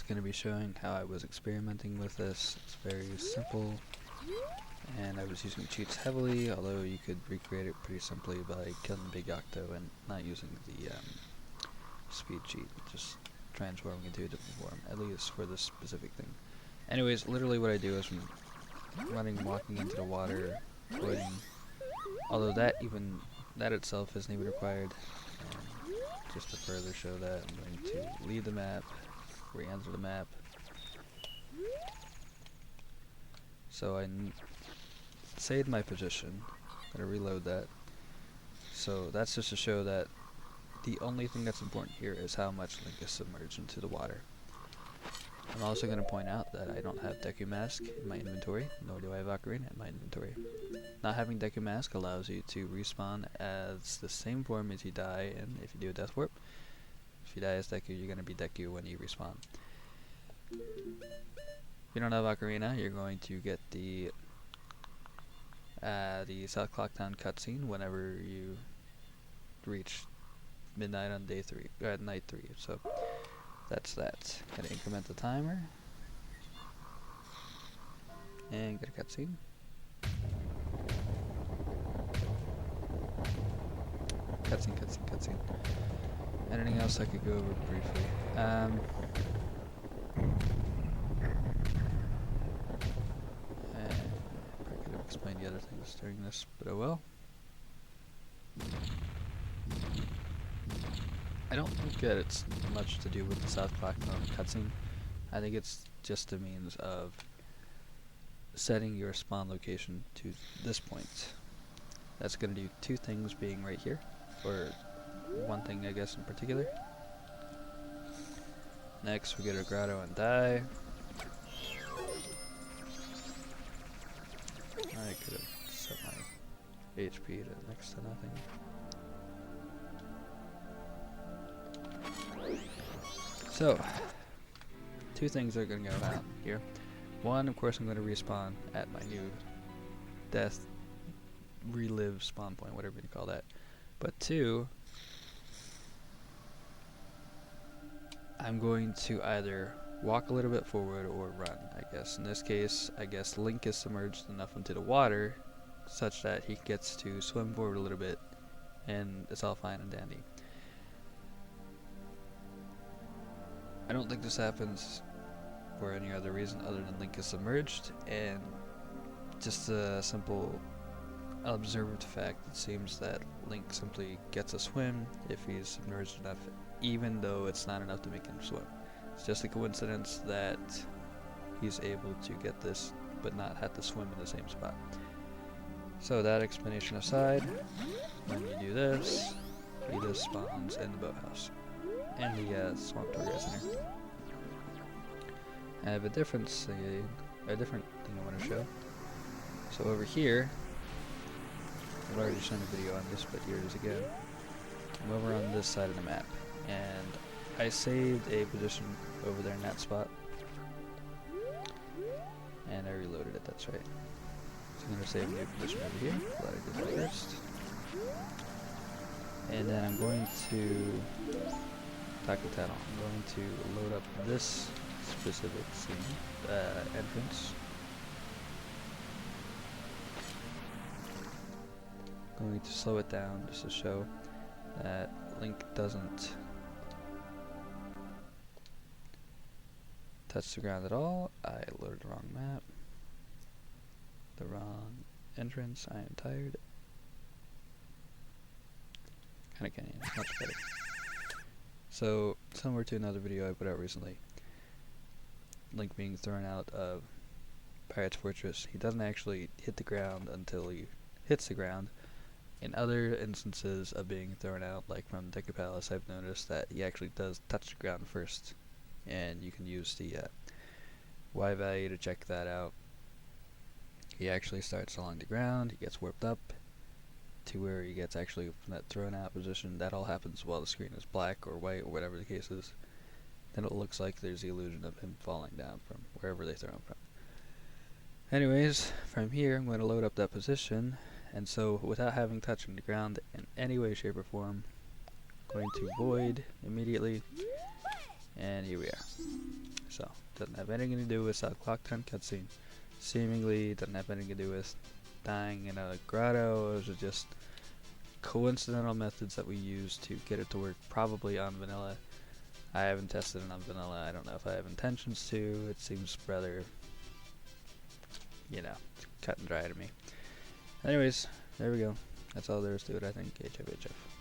going to be showing how I was experimenting with this. It's very simple, and I was using cheats heavily, although you could recreate it pretty simply by killing Big Octo and not using the speed cheat, just transforming into a different form, at least for this specific thing. Anyways, literally what I do is from walking into the water, avoiding, although that itself isn't even required. And just to further show that, I'm going to leave the map, re-enter the map. So I saved my position. I'm going to reload that. So that's just to show that the only thing that's important here is how much Link is submerged into the water. I'm also going to point out that I don't have Deku Mask in my inventory, nor do I have Ocarina in my inventory. Not having Deku Mask allows you to respawn as the same form as you die in if you do a Death Warp. If you die as Deku, you're going to be Deku when you respawn. If you don't have Ocarina, you're going to get the South Clock Town cutscene whenever you reach midnight on night 3. So that's that. Gonna increment the timer and get a cutscene. Cutscene. Anything else I could go over briefly? I probably could have explained the other things during this, but oh well. I don't think that it's much to do with the South Clock Town cutscene. I think it's just a means of setting your spawn location to this point. That's going to do two things, being right here, or one thing I guess in particular. Next we get a grotto and die. I could have set my HP to next to nothing. So, two things are going to go down here. One, of course, I'm going to respawn at my new death, relive spawn point, whatever you call that. But two, I'm going to either walk a little bit forward or run, I guess. In this case, I guess Link is submerged enough into the water such that he gets to swim forward a little bit, and it's all fine and dandy. I don't think this happens for any other reason other than Link is submerged, and just a simple observed fact, it seems that Link simply gets a swim if he's submerged enough, even though it's not enough to make him swim. It's just a coincidence that he's able to get this, but not have to swim in the same spot. So that explanation aside, when you do this, he just spawns in the boathouse and the Swamp Tour Center. I have a different thing I want to show. So over here, I've already shown a video on this, but here it is again. I'm over on this side of the map, and I saved a position over there in that spot, and I reloaded it, that's right. So I'm going to save a new position over here, glad I did that first. And then I'm going to Taco Tunnel. I'm going to load up this specific scene, entrance. Going to slow it down just to show that Link doesn't touch the ground at all. I loaded the wrong map, the wrong entrance. I am tired. Kinda Canyon, much better. So, similar to another video I put out recently, Link being thrown out of Pirate's Fortress, he doesn't actually hit the ground until he hits the ground. In other instances of being thrown out, like from Deku Palace, I've noticed that he actually does touch the ground first, and you can use the Y value to check that out. He actually starts along the ground, he gets warped up to where he gets actually from that thrown out position. That all happens while the screen is black or white or whatever the case is. Then it looks like there's the illusion of him falling down from wherever they throw him from. Anyways, from here I'm going to load up that position, and so without having touching the ground in any way, shape, or form, I'm going to void immediately, and here we are. So, doesn't have anything to do with clock 10 cutscene. Seemingly doesn't have anything to do with dying in a grotto. Those are just coincidental methods that we use to get it to work, probably on vanilla. I haven't tested it on vanilla. I don't know if I have intentions to. It seems rather, cut and dry to me. Anyways, there we go. That's all there is to it, I think. HFHF.